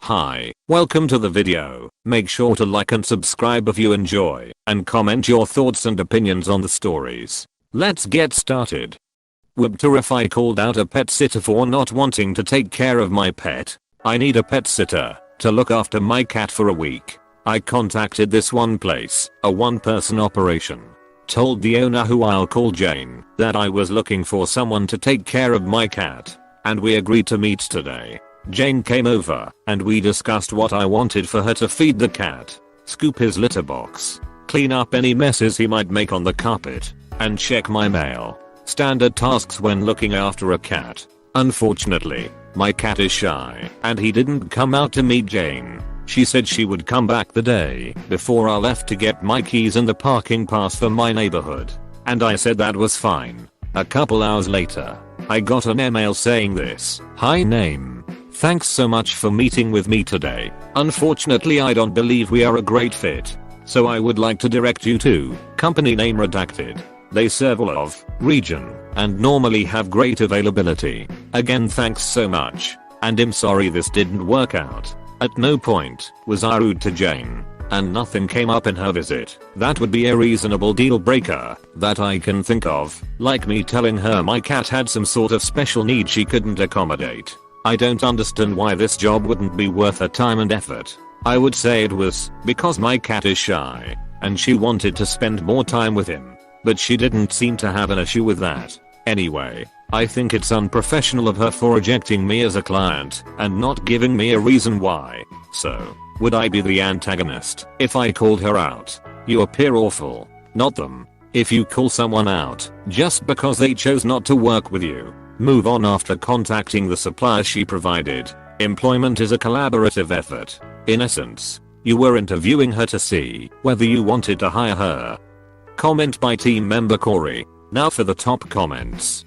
Hi, welcome to the video. Make sure to like and subscribe if you enjoy, and comment your thoughts and opinions on the stories. Let's get started. Wibta called out a pet sitter for not wanting to take care of my pet. I need a pet sitter to look after my cat for a week. I contacted this one place, a one-person operation. Told the owner, who I'll call Jane, that I was looking for someone to take care of my cat. And we agreed to meet today. Jane came over, and we discussed what I wanted for her to feed the cat, scoop his litter box, clean up any messes he might make on the carpet, and check my mail. Standard tasks when looking after a cat. Unfortunately, my cat is shy, and he didn't come out to meet Jane. She said she would come back the day before I left to get my keys and the parking pass for my neighborhood. And I said that was fine. A couple hours later, I got an email saying this: "Hi name. Thanks so much for meeting with me today. Unfortunately, I don't believe we are a great fit. So I would like to direct you to company name redacted. They serve all of region and normally have great availability. Again, thanks so much. And I'm sorry this didn't work out." At no point was I rude to Jane, and nothing came up in her visit that would be a reasonable deal breaker that I can think of, like me telling her my cat had some sort of special need she couldn't accommodate. I don't understand why this job wouldn't be worth her time and effort. I would say it was because my cat is shy, and she wanted to spend more time with him. But she didn't seem to have an issue with that. Anyway, I think it's unprofessional of her for rejecting me as a client and not giving me a reason why. So, would I be the antagonist if I called her out? You appear awful, not them. If you call someone out just because they chose not to work with you, move on after contacting the supplier she provided. Employment is a collaborative effort. In essence, you were interviewing her to see whether you wanted to hire her. Comment by team member Corey. Now for the top comments.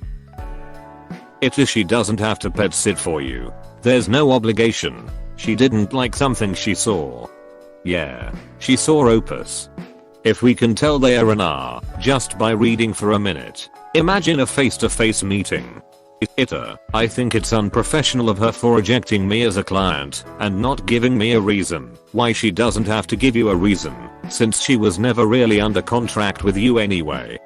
She doesn't have to pet sit for you. There's no obligation. She didn't like something she saw. Yeah, she saw Opus. If we can tell they are an R just by reading for a minute, imagine a face-to-face meeting. I think it's unprofessional of her for rejecting me as a client and not giving me a reason why. She doesn't have to give you a reason, since she was never really under contract with you anyway.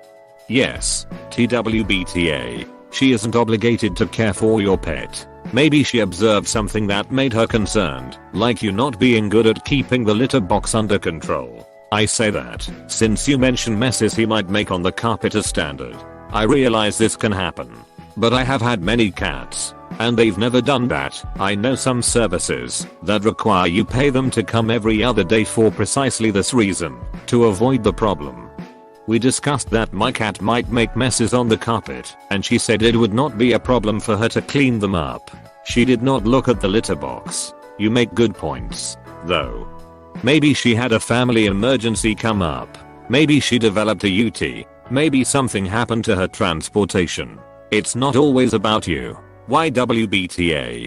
Yes, TWBTA. She isn't obligated to care for your pet. Maybe she observed something that made her concerned, like you not being good at keeping the litter box under control. I say that since you mentioned messes he might make on the carpet as standard. I realize this can happen, but I have had many cats, and they've never done that. I know some services that require you pay them to come every other day for precisely this reason, to avoid the problem. We discussed that my cat might make messes on the carpet, and she said it would not be a problem for her to clean them up. She did not look at the litter box. You make good points, though. Maybe she had a family emergency come up. Maybe she developed a UT. Maybe something happened to her transportation. It's not always about you. YWBTA.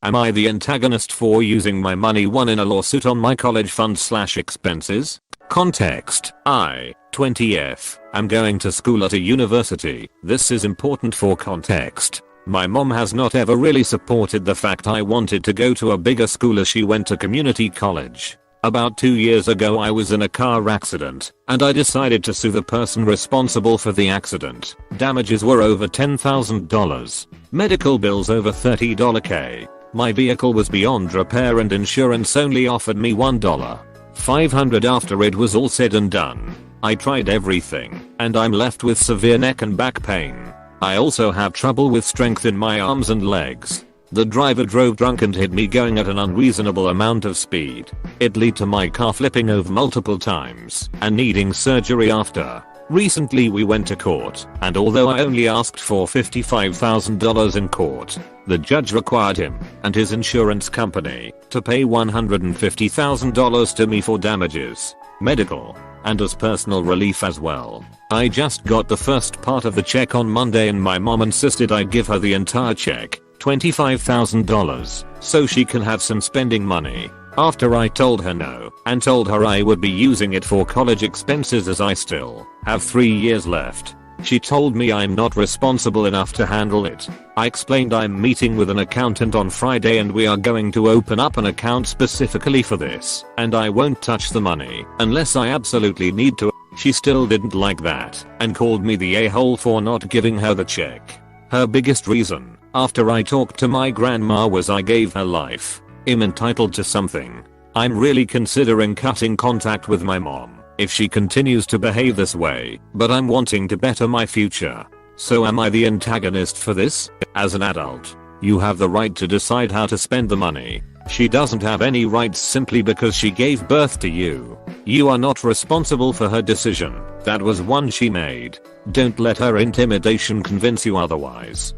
Am I the antagonist for using my money won in a lawsuit on my college fund/expenses? Context: I, 20F, am going to school at a university. This is important for context. My mom has not ever really supported the fact I wanted to go to a bigger school as she went to community college. About 2 years ago I was in a car accident, and I decided to sue the person responsible for the accident. Damages were over $10,000. Medical bills over $30K. My vehicle was beyond repair and insurance only offered me $1.500 after it was all said and done. I tried everything, and I'm left with severe neck and back pain. I also have trouble with strength in my arms and legs. The driver drove drunk and hit me going at an unreasonable amount of speed. It led to my car flipping over multiple times and needing surgery after. Recently we went to court, and although I only asked for $55,000 in court, the judge required him and his insurance company to pay $150,000 to me for damages, medical, and as personal relief as well. I just got the first part of the check on Monday and my mom insisted I give her the entire check, $25,000, so she can have some spending money. After I told her no, and told her I would be using it for college expenses as I still have 3 years left. She told me I'm not responsible enough to handle it. I explained I'm meeting with an accountant on Friday and we are going to open up an account specifically for this, and I won't touch the money unless I absolutely need to. She still didn't like that and called me the a-hole for not giving her the check. Her biggest reason, after I talked to my grandma, was I gave her life. I'm entitled to something. I'm really considering cutting contact with my mom if she continues to behave this way, but I'm wanting to better my future. So am I the antagonist for this? As an adult, you have the right to decide how to spend the money. She doesn't have any rights simply because she gave birth to you. You are not responsible for her decision. That was one she made. Don't let her intimidation convince you otherwise.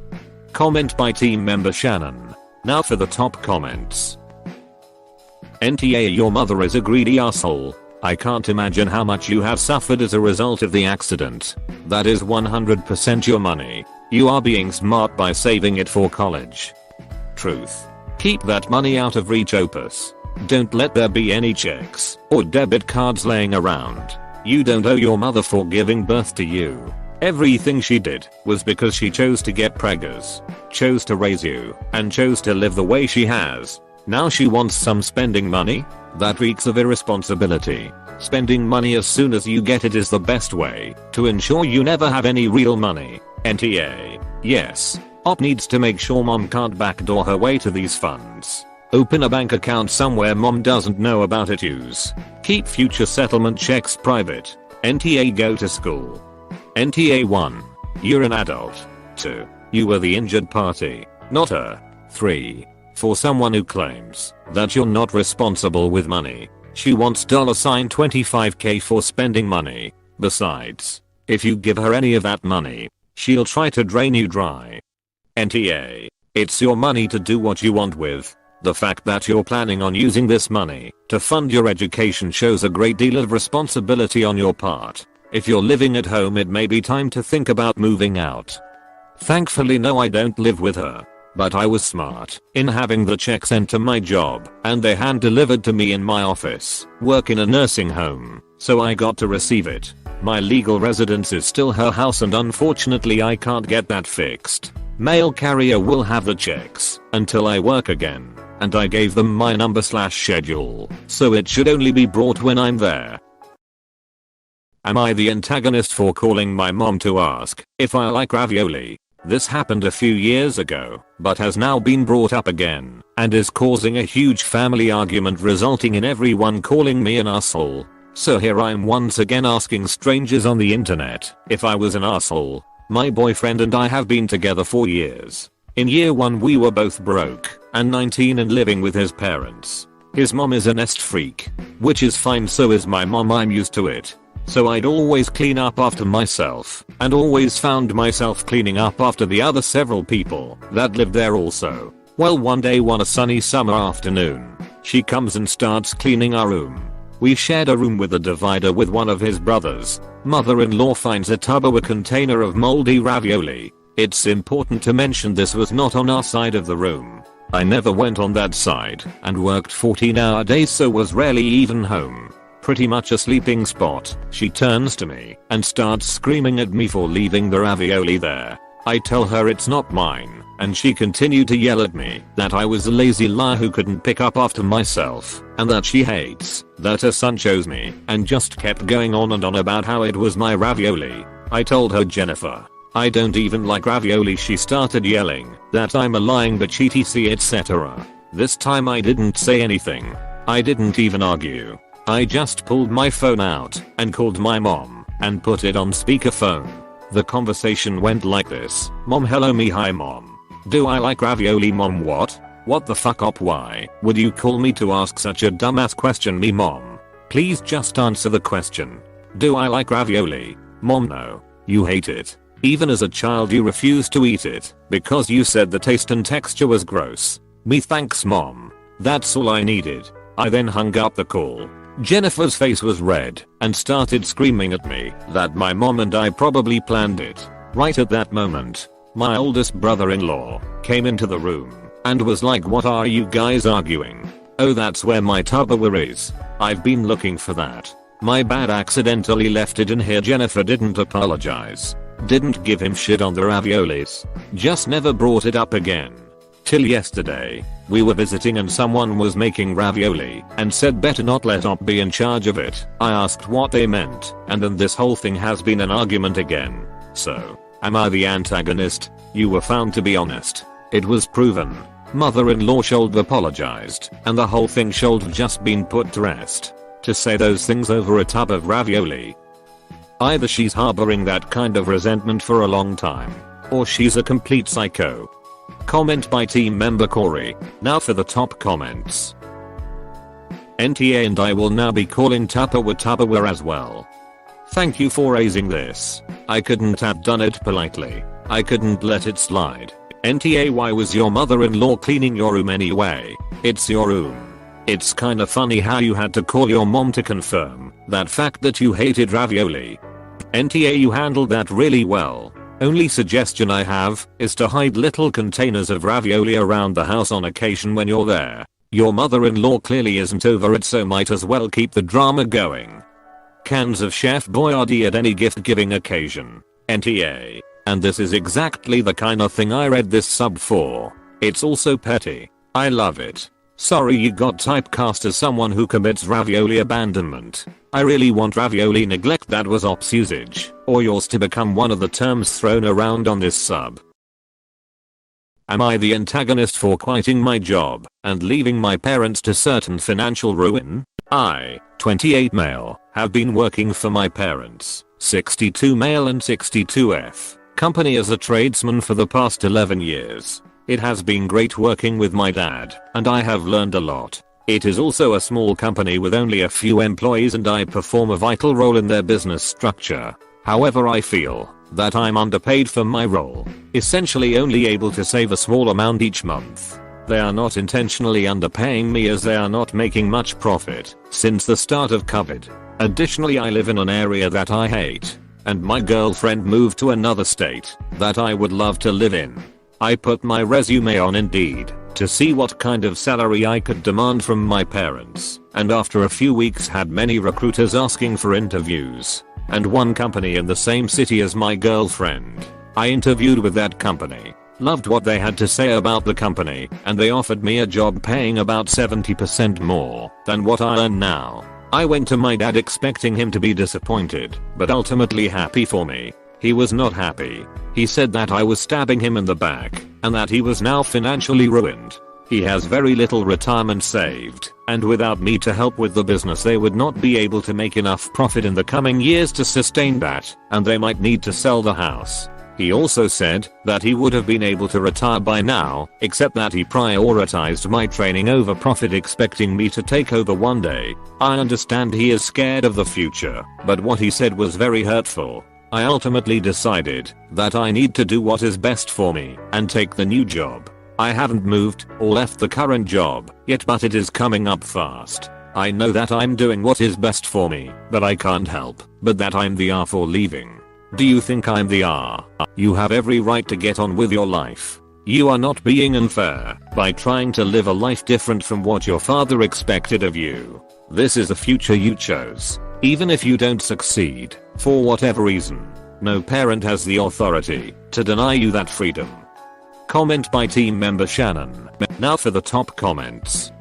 Comment by team member Shannon. Now for the top comments. NTA, your mother is a greedy asshole. I can't imagine how much you have suffered as a result of the accident. That is 100% your money. You are being smart by saving it for college. Truth. Keep that money out of reach, Opus. Don't let there be any checks or debit cards laying around. You don't owe your mother for giving birth to you. Everything she did was because she chose to get preggers, chose to raise you, and chose to live the way she has. Now she wants some spending money? That reeks of irresponsibility. Spending money as soon as you get it is the best way to ensure you never have any real money. NTA. Yes. Op needs to make sure mom can't backdoor her way to these funds. Open a bank account somewhere mom doesn't know about it. Use. Keep future settlement checks private. NTA, go to school. NTA 1. You're an adult. 2. You were the injured party, not her. 3. For someone who claims that you're not responsible with money, she wants $25k for spending money. Besides, if you give her any of that money, she'll try to drain you dry. NTA. It's your money to do what you want with. The fact that you're planning on using this money to fund your education shows a great deal of responsibility on your part. If you're living at home, it may be time to think about moving out. Thankfully, no, I don't live with her. But I was smart in having the check sent to my job and they hand delivered to me in my office. Work in a nursing home, so I got to receive it. My legal residence is still her house and unfortunately I can't get that fixed. Mail carrier will have the checks until I work again, and I gave them my number/schedule, so it should only be brought when I'm there. Am I the antagonist for calling my mom to ask if I like ravioli? This happened a few years ago, but has now been brought up again, and is causing a huge family argument resulting in everyone calling me an asshole. So here I'm once again asking strangers on the internet if I was an asshole. My boyfriend and I have been together for years. In year 1 we were both broke and 19 and living with his parents. His mom is a nest freak, which is fine, so is my mom, I'm used to it. So I'd always clean up after myself, and always found myself cleaning up after the other several people that lived there also. Well, one day, one sunny summer afternoon, she comes and starts cleaning our room. We shared a room with a divider with one of his brothers. Mother-in-law finds a tub or a container of moldy ravioli. It's important to mention this was not on our side of the room. I never went on that side and worked 14-hour days, so was rarely even home. Pretty much a sleeping spot. She turns to me and starts screaming at me for leaving the ravioli there. I tell her it's not mine, and she continued to yell at me that I was a lazy liar who couldn't pick up after myself, and that she hates that her son chose me, and just kept going on and on about how it was my ravioli. I told her, Jennifer, I don't even like ravioli. She started yelling that I'm a lying bitch etc, etc. This time I didn't say anything. I didn't even argue. I just pulled my phone out and called my mom and put it on speakerphone. The conversation went like this. Mom, hello me, hi mom. Do I like ravioli? Mom, what? What the fuck up? Why would you call me to ask such a dumbass question? Me, mom. Please just answer the question. Do I like ravioli? Mom, no. You hate it. Even as a child you refused to eat it because you said the taste and texture was gross. Me, thanks mom. That's all I needed. I then hung up the call. Jennifer's face was red and started screaming at me that my mom and I probably planned it. Right at that moment, my oldest brother-in-law came into the room and was like, what are you guys arguing? Oh, that's where my Tupperware is. I've been looking for that. My bad, accidentally left it in here. Jennifer didn't apologize. Didn't give him shit on the raviolis. Just never brought it up again. Till yesterday. We were visiting and someone was making ravioli and said better not let Op be in charge of it. I asked what they meant and then this whole thing has been an argument again. So, am I the antagonist? You were found to be honest. It was proven. Mother-in-law should have apologized and the whole thing should have just been put to rest. To say those things over a tub of ravioli. Either she's harboring that kind of resentment for a long time, or she's a complete psycho. Comment by team member Corey. Now for the top comments. NTA and I will now be calling Tupperware as well. Thank you for raising this. I couldn't have done it politely. I couldn't let it slide. NTA, why was your mother-in-law cleaning your room anyway? It's your room. It's kinda funny how you had to call your mom to confirm that fact that you hated ravioli. NTA, you handled that really well. Only suggestion I have is to hide little containers of ravioli around the house on occasion when you're there. Your mother-in-law clearly isn't over it, so might as well keep the drama going. Cans of Chef Boyardee at any gift giving occasion. NTA. And this is exactly the kind of thing I read this sub for. It's also petty. I love it. Sorry you got typecast as someone who commits ravioli abandonment. I really want ravioli neglect, that was Op's usage, or yours to become one of the terms thrown around on this sub. Am I the antagonist for quitting my job and leaving my parents to certain financial ruin? I, 28 male, have been working for my parents, 62 male and 62F, company as a tradesman for the past 11 years. It has been great working with my dad, and I have learned a lot. It is also a small company with only a few employees and I perform a vital role in their business structure. However, I feel that I'm underpaid for my role, essentially only able to save a small amount each month. They are not intentionally underpaying me as they are not making much profit since the start of COVID. Additionally, I live in an area that I hate, and my girlfriend moved to another state that I would love to live in. I put my resume on Indeed to see what kind of salary I could demand from my parents, and after a few weeks had many recruiters asking for interviews, and one company in the same city as my girlfriend. I interviewed with that company, loved what they had to say about the company, and they offered me a job paying about 70% more than what I earn now. I went to my dad expecting him to be disappointed, but ultimately happy for me. He was not happy. He said that I was stabbing him in the back, and that he was now financially ruined. He has very little retirement saved, and without me to help with the business they would not be able to make enough profit in the coming years to sustain that, and they might need to sell the house. He also said that he would have been able to retire by now, except that he prioritized my training over profit, expecting me to take over one day. I understand he is scared of the future, but what he said was very hurtful. I ultimately decided that I need to do what is best for me and take the new job. I haven't moved or left the current job yet, but it is coming up fast. I know that I'm doing what is best for me, but I can't help but that I'm the R for leaving. Do you think I'm the R? You have every right to get on with your life. You are not being unfair by trying to live a life different from what your father expected of you. This is the future you chose. Even if you don't succeed, for whatever reason, no parent has the authority to deny you that freedom. Comment by team member Shannon. Now for the top comments.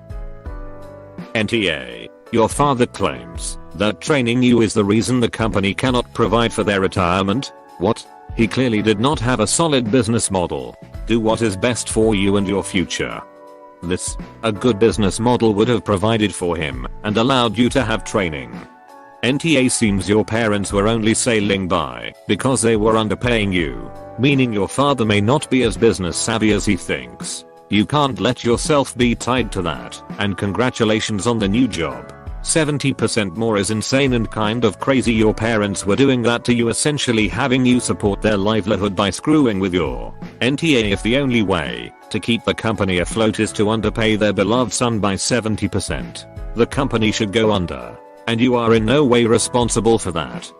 NTA. Your father claims that training you is the reason the company cannot provide for their retirement? What? He clearly did not have a solid business model. Do what is best for you and your future. A good business model would have provided for him and allowed you to have training. NTA, seems your parents were only sailing by because they were underpaying you, meaning your father may not be as business savvy as he thinks. You can't let yourself be tied to that, and congratulations on the new job. 70% more is insane and kind of crazy. Your parents were doing that to you, essentially having you support their livelihood by screwing with your NTA. If the only way to keep the company afloat is to underpay their beloved son by 70%, the company should go under. And you are in no way responsible for that.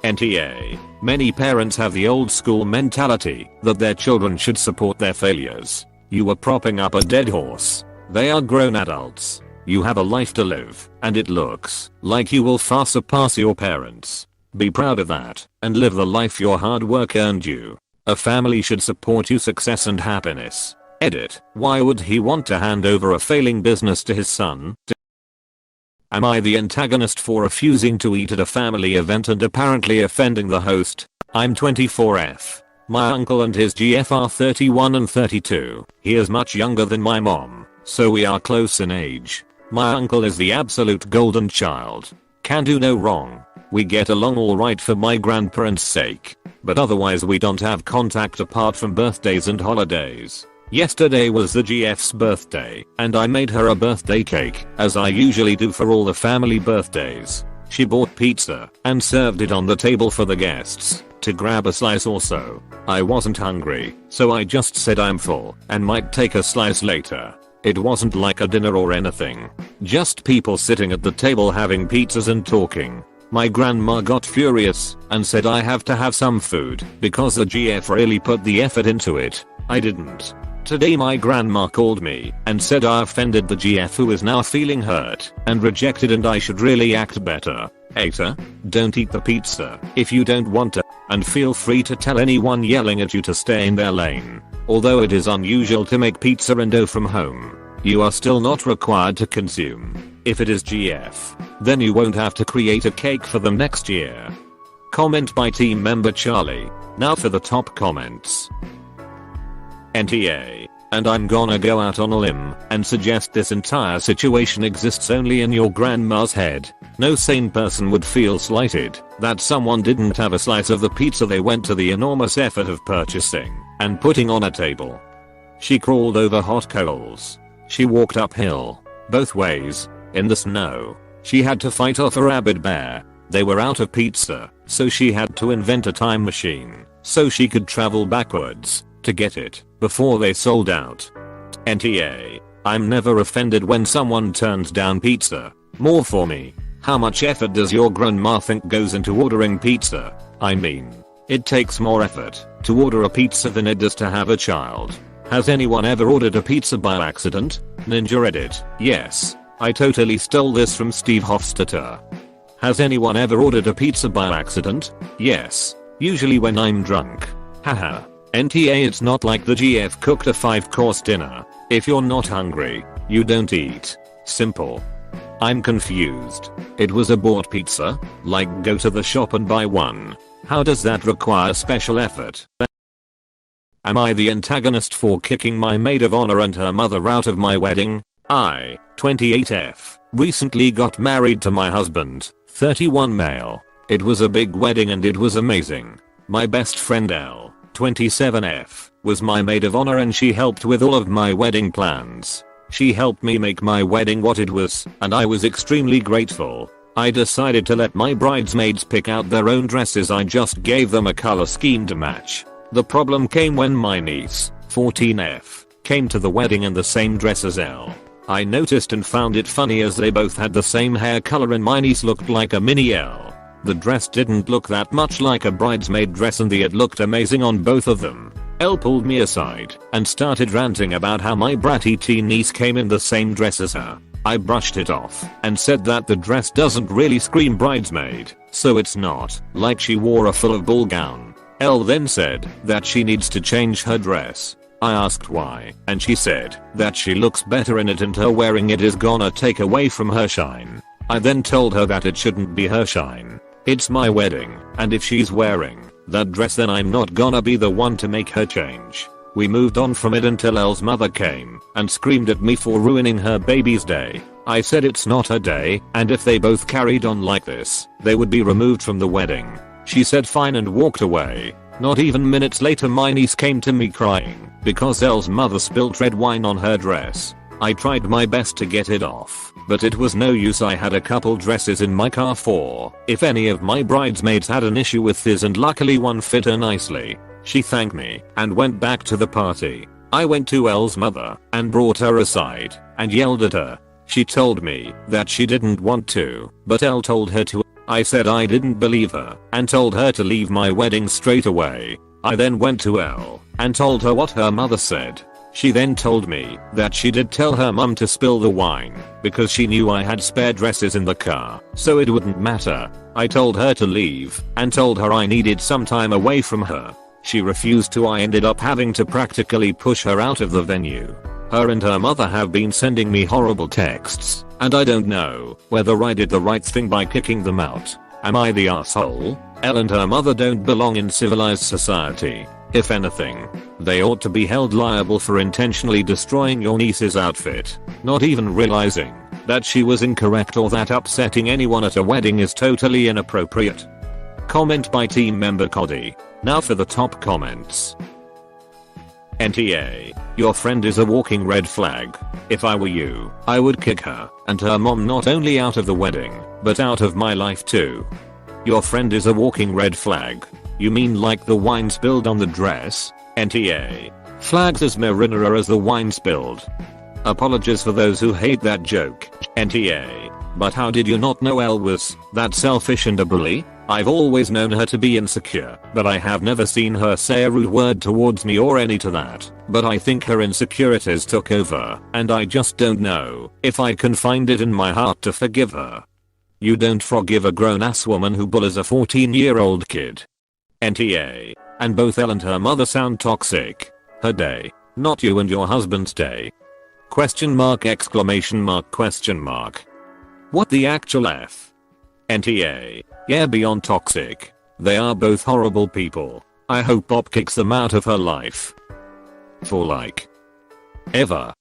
NTA. Many parents have the old school mentality that their children should support their failures. You are propping up a dead horse. They are grown adults. You have a life to live, and it looks like you will far surpass your parents. Be proud of that and live the life your hard work earned you. A family should support your success and happiness. Edit. Why would he want to hand over a failing business to his son? Am I the antagonist for refusing to eat at a family event and apparently offending the host? I'm 24F. My uncle and his GF are 31 and 32. He is much younger than my mom, so we are close in age. My uncle is the absolute golden child. Can do no wrong. We get along alright for my grandparents' sake, but otherwise we don't have contact apart from birthdays and holidays. Yesterday was the GF's birthday, and I made her a birthday cake, as I usually do for all the family birthdays. She bought pizza and served it on the table for the guests to grab a slice or so. I wasn't hungry, so I just said I'm full and might take a slice later. It wasn't like a dinner or anything. Just people sitting at the table having pizzas and talking. My grandma got furious and said I have to have some food because the GF really put the effort into it. I didn't. Today my grandma called me and said I offended the GF, who is now feeling hurt and rejected, and I should really act better. AITA, don't eat the pizza if you don't want to, and feel free to tell anyone yelling at you to stay in their lane. Although it is unusual to make pizza and dough from home, you are still not required to consume. If it is GF, then you won't have to create a cake for them next year. Comment by team member Charlie. Now for the top comments. NTA. And I'm gonna go out on a limb and suggest this entire situation exists only in your grandma's head. No sane person would feel slighted that someone didn't have a slice of the pizza they went to the enormous effort of purchasing and putting on a table. She crawled over hot coals. She walked uphill, both ways, in the snow. She had to fight off a rabid bear. They were out of pizza, so she had to invent a time machine so she could travel backwards to get it before they sold out. NTA. I'm never offended when someone turns down pizza. More for me. How much effort does your grandma think goes into ordering pizza? I mean, it takes more effort to order a pizza than it does to have a child. Has anyone ever ordered a pizza by accident? Ninja edit. Yes, I totally stole this from Steve Hofstetter. Has anyone ever ordered a pizza by accident? Yes, usually when I'm drunk. Haha. NTA. It's not like the GF cooked a 5-course dinner. If you're not hungry, you don't eat. Simple. I'm confused. It was a bought pizza? Like go to the shop and buy one? How does that require special effort? Am I the antagonist for kicking my maid of honor and her mother out of my wedding? I, 28F, recently got married to my husband, 31 male. It was a big wedding and it was amazing. My best friend L, 27F, was my maid of honor and she helped with all of my wedding plans. She helped me make my wedding what it was, and I was extremely grateful. I decided to let my bridesmaids pick out their own dresses. I just gave them a color scheme to match. The problem came when my niece, 14F, came to the wedding in the same dress as L. I noticed and found it funny as they both had the same hair color and my niece looked like a mini L. The dress didn't look that much like a bridesmaid dress and it looked amazing on both of them. Elle pulled me aside and started ranting about how my bratty teen niece came in the same dress as her. I brushed it off and said that the dress doesn't really scream bridesmaid, so it's not like she wore a full of ball gown. Elle then said that she needs to change her dress. I asked why, and she said that she looks better in it and her wearing it is gonna take away from her shine. I then told her that it shouldn't be her shine. It's my wedding, and if she's wearing that dress then I'm not gonna be the one to make her change. We moved on from it until Elle's mother came and screamed at me for ruining her baby's day. I said it's not her day, and if they both carried on like this, they would be removed from the wedding. She said fine and walked away. Not even minutes later my niece came to me crying because Elle's mother spilled red wine on her dress. I tried my best to get it off, but it was no use. I had a couple dresses in my car for if any of my bridesmaids had an issue with this, and luckily one fit her nicely. She thanked me and went back to the party. I went to Elle's mother and brought her aside and yelled at her. She told me that she didn't want to, but Elle told her to. I said I didn't believe her and told her to leave my wedding straight away. I then went to Elle and told her what her mother said. She then told me that she did tell her mum to spill the wine because she knew I had spare dresses in the car, so it wouldn't matter. I told her to leave and told her I needed some time away from her. She refused to. I ended up having to practically push her out of the venue. Her and her mother have been sending me horrible texts, and I don't know whether I did the right thing by kicking them out. Am I the asshole? Elle and her mother don't belong in civilized society. If anything, they ought to be held liable for intentionally destroying your niece's outfit, not even realizing that she was incorrect or that upsetting anyone at a wedding is totally inappropriate. Comment by team member Cody. Now for the top comments. NTA, your friend is a walking red flag. If I were you, I would kick her and her mom not only out of the wedding, but out of my life too. Your friend is a walking red flag. You mean like the wine spilled on the dress? NTA. Flags as marinara as the wine spilled. Apologies for those who hate that joke. NTA. But how did you not know Elle was that selfish and a bully? I've always known her to be insecure, but I have never seen her say a rude word towards me or any to that. But I think her insecurities took over, and I just don't know if I can find it in my heart to forgive her. You don't forgive a grown-ass woman who bullies a 14-year-old kid. NTA. And both Elle and her mother sound toxic. Her day, not you and your husband's day. Question mark exclamation mark question mark. What the actual F? NTA. Yeah, beyond toxic. They are both horrible people. I hope Bob kicks them out of her life. For like ever.